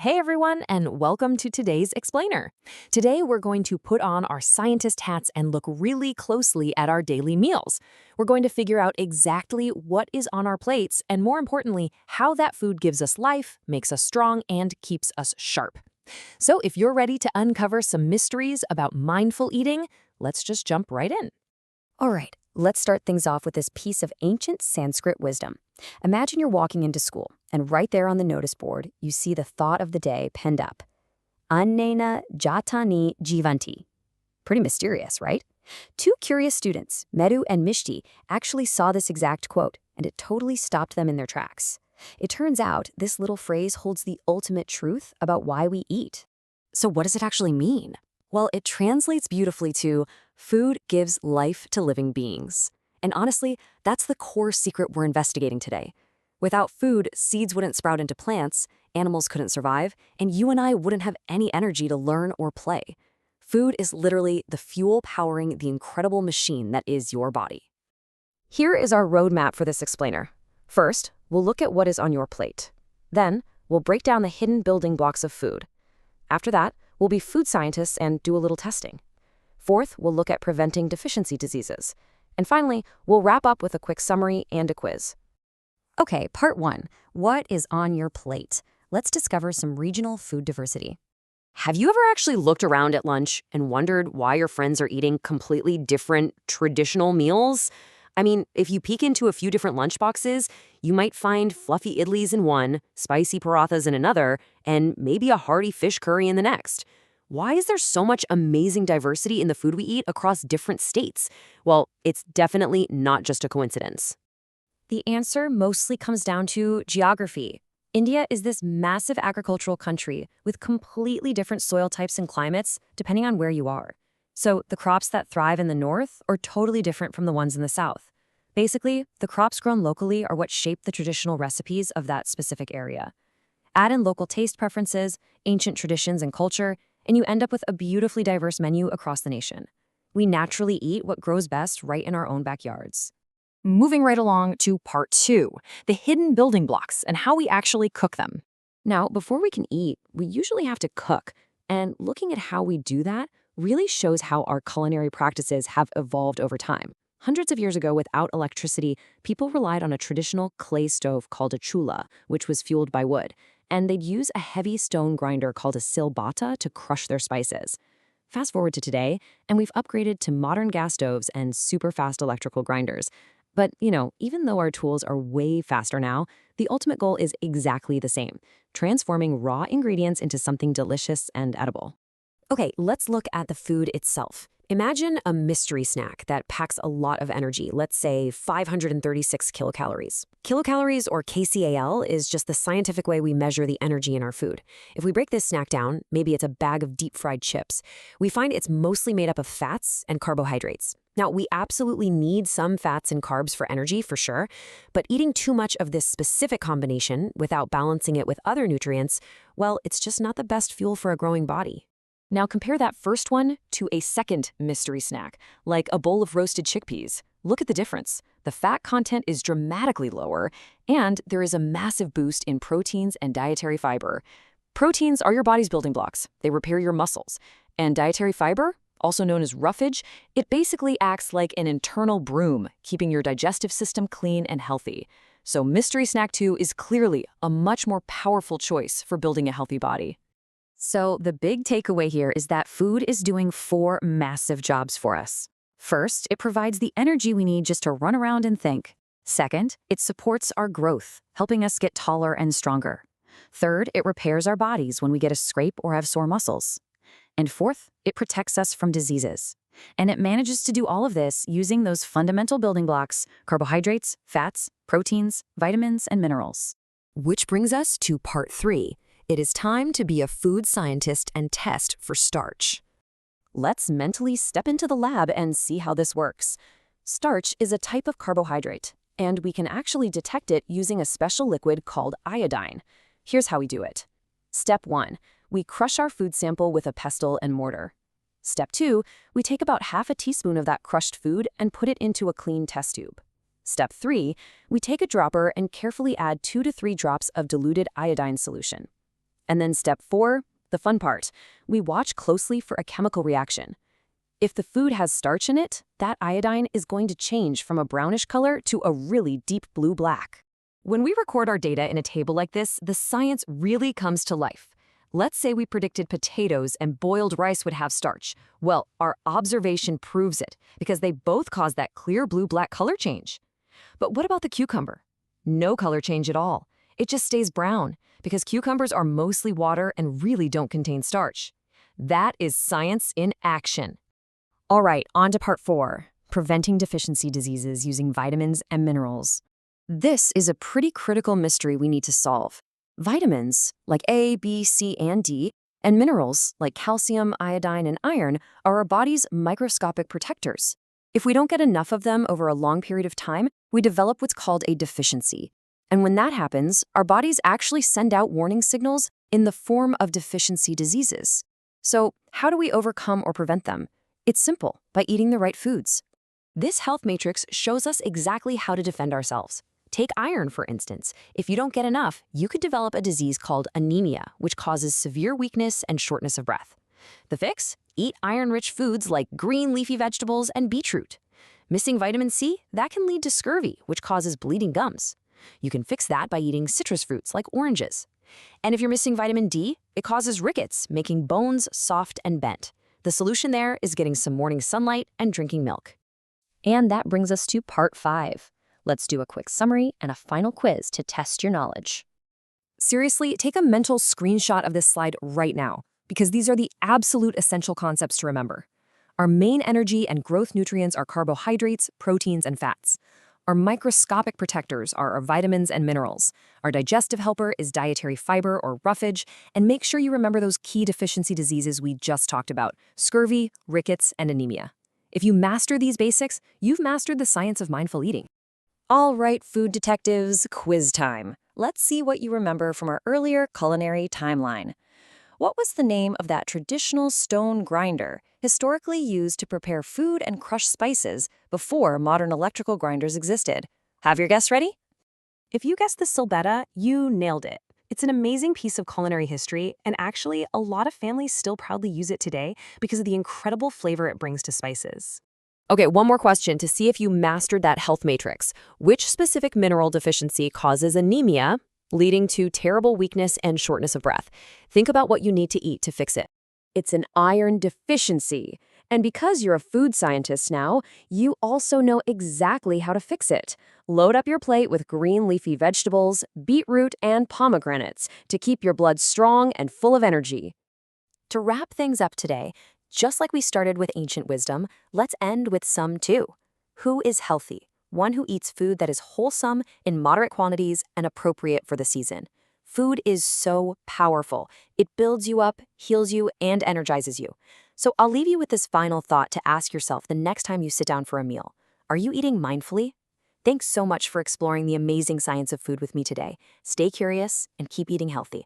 Hey everyone, and welcome to today's Explainer. Today we're going to put on our scientist hats and look really closely at our daily meals. We're going to figure out exactly what is on our plates and, more importantly, how that food gives us life, makes us strong, and keeps us sharp. So if you're ready to uncover some mysteries about mindful eating, let's just jump right in. All right, let's start things off with this piece of ancient Sanskrit wisdom. Imagine you're walking into school, and right there on the notice board, you see the thought of the day penned up. Annena jatani jivanti. Pretty mysterious, right? Two curious students, Medu and Mishti, actually saw this exact quote, and it totally stopped them in their tracks. It turns out this little phrase holds the ultimate truth about why we eat. So what does it actually mean? Well, it translates beautifully to food gives life to living beings. And honestly, that's the core secret we're investigating today. Without food, seeds wouldn't sprout into plants, animals couldn't survive, and you and I wouldn't have any energy to learn or play. Food is literally the fuel powering the incredible machine that is your body. Here is our roadmap for this explainer. First, we'll look at what is on your plate. Then, we'll break down the hidden building blocks of food. After that, we'll be food scientists and do a little testing. Fourth, we'll look at preventing deficiency diseases. And finally, we'll wrap up with a quick summary and a quiz. Okay, part one. What is on your plate? Let's discover some regional food diversity. Have you ever actually looked around at lunch and wondered why your friends are eating completely different traditional meals? I mean, if you peek into a few different lunchboxes, you might find fluffy idlis in one, spicy parathas in another, and maybe a hearty fish curry in the next. Why is there so much amazing diversity in the food we eat across different states? Well, it's definitely not just a coincidence. The answer mostly comes down to geography. India is this massive agricultural country with completely different soil types and climates depending on where you are. So the crops that thrive in the north are totally different from the ones in the south. Basically, the crops grown locally are what shape the traditional recipes of that specific area. Add in local taste preferences, ancient traditions, and culture, and you end up with a beautifully diverse menu across the nation. We naturally eat what grows best right in our own backyards. Moving right along to part two, the hidden building blocks and how we actually cook them. Now, before we can eat, we usually have to cook, and looking at how we do that really shows how our culinary practices have evolved over time. Hundreds of years ago, without electricity, people relied on a traditional clay stove called a chula, which was fueled by wood, and they'd use a heavy stone grinder called a sil-batta to crush their spices. Fast forward to today, and we've upgraded to modern gas stoves and super fast electrical grinders. But, even though our tools are way faster now, the ultimate goal is exactly the same, transforming raw ingredients into something delicious and edible. Okay, let's look at the food itself. Imagine a mystery snack that packs a lot of energy, let's say 536 kilocalories. Kilocalories, or kcal, is just the scientific way we measure the energy in our food. If we break this snack down, maybe it's a bag of deep-fried chips, we find it's mostly made up of fats and carbohydrates. Now, we absolutely need some fats and carbs for energy, for sure, but eating too much of this specific combination without balancing it with other nutrients, well, it's just not the best fuel for a growing body. Now compare that first one to a second mystery snack, like a bowl of roasted chickpeas. Look at the difference. The fat content is dramatically lower, and there is a massive boost in proteins and dietary fiber. Proteins are your body's building blocks. They repair your muscles. And dietary fiber, also known as roughage, it basically acts like an internal broom, keeping your digestive system clean and healthy. So Mystery Snack 2 is clearly a much more powerful choice for building a healthy body. So the big takeaway here is that food is doing four massive jobs for us. First, it provides the energy we need just to run around and think. Second, it supports our growth, helping us get taller and stronger. Third, it repairs our bodies when we get a scrape or have sore muscles. And fourth, it protects us from diseases. And it manages to do all of this using those fundamental building blocks: carbohydrates, fats, proteins, vitamins, and minerals. Which brings us to part three. It is time to be a food scientist and test for starch. Let's mentally step into the lab and see how this works. Starch is a type of carbohydrate, and we can actually detect it using a special liquid called iodine. Here's how we do it. Step 1. We crush our food sample with a pestle and mortar. Step 2. We take about half a teaspoon of that crushed food and put it into a clean test tube. Step 3. We take a dropper and carefully add 2 to 3 drops of diluted iodine solution. And then step 4, the fun part. We watch closely for a chemical reaction. If the food has starch in it, that iodine is going to change from a brownish color to a really deep blue-black. When we record our data in a table like this, the science really comes to life. Let's say we predicted potatoes and boiled rice would have starch. Well, our observation proves it, because they both cause that clear blue-black color change. But what about the cucumber? No color change at all. It just stays brown, because cucumbers are mostly water and really don't contain starch. That is science in action. All right, on to part 4, preventing deficiency diseases using vitamins and minerals. This is a pretty critical mystery we need to solve. Vitamins, like A, B, C, and D, and minerals, like calcium, iodine, and iron, are our body's microscopic protectors. If we don't get enough of them over a long period of time, we develop what's called a deficiency. And when that happens, our bodies actually send out warning signals in the form of deficiency diseases. So, how do we overcome or prevent them? It's simple, by eating the right foods. This health matrix shows us exactly how to defend ourselves. Take iron, for instance. If you don't get enough, you could develop a disease called anemia, which causes severe weakness and shortness of breath. The fix? Eat iron-rich foods like green leafy vegetables and beetroot. Missing vitamin C? That can lead to scurvy, which causes bleeding gums. You can fix that by eating citrus fruits like oranges. And if you're missing vitamin D, it causes rickets, making bones soft and bent. The solution there is getting some morning sunlight and drinking milk. And that brings us to part 5. Let's do a quick summary and a final quiz to test your knowledge. Seriously, take a mental screenshot of this slide right now, because these are the absolute essential concepts to remember. Our main energy and growth nutrients are carbohydrates, proteins, and fats. Our microscopic protectors are our vitamins and minerals. Our digestive helper is dietary fiber or roughage, and make sure you remember those key deficiency diseases we just talked about: scurvy, rickets, and anemia. If you master these basics, you've mastered the science of mindful eating. All right, food detectives, quiz time. Let's see what you remember from our earlier culinary timeline. What was the name of that traditional stone grinder historically used to prepare food and crush spices before modern electrical grinders existed? Have your guess ready? If you guessed the sil-batta, you nailed it. It's an amazing piece of culinary history, and actually, a lot of families still proudly use it today because of the incredible flavor it brings to spices. Okay, one more question to see if you mastered that health matrix. Which specific mineral deficiency causes anemia, leading to terrible weakness and shortness of breath? Think about what you need to eat to fix it. It's an iron deficiency. And because you're a food scientist now, you also know exactly how to fix it. Load up your plate with green leafy vegetables, beetroot, and pomegranates to keep your blood strong and full of energy. To wrap things up today, just like we started with ancient wisdom, let's end with some too. Who is healthy? One who eats food that is wholesome, in moderate quantities, and appropriate for the season. Food is so powerful. It builds you up, heals you, and energizes you. So I'll leave you with this final thought to ask yourself the next time you sit down for a meal. Are you eating mindfully? Thanks so much for exploring the amazing science of food with me today. Stay curious and keep eating healthy.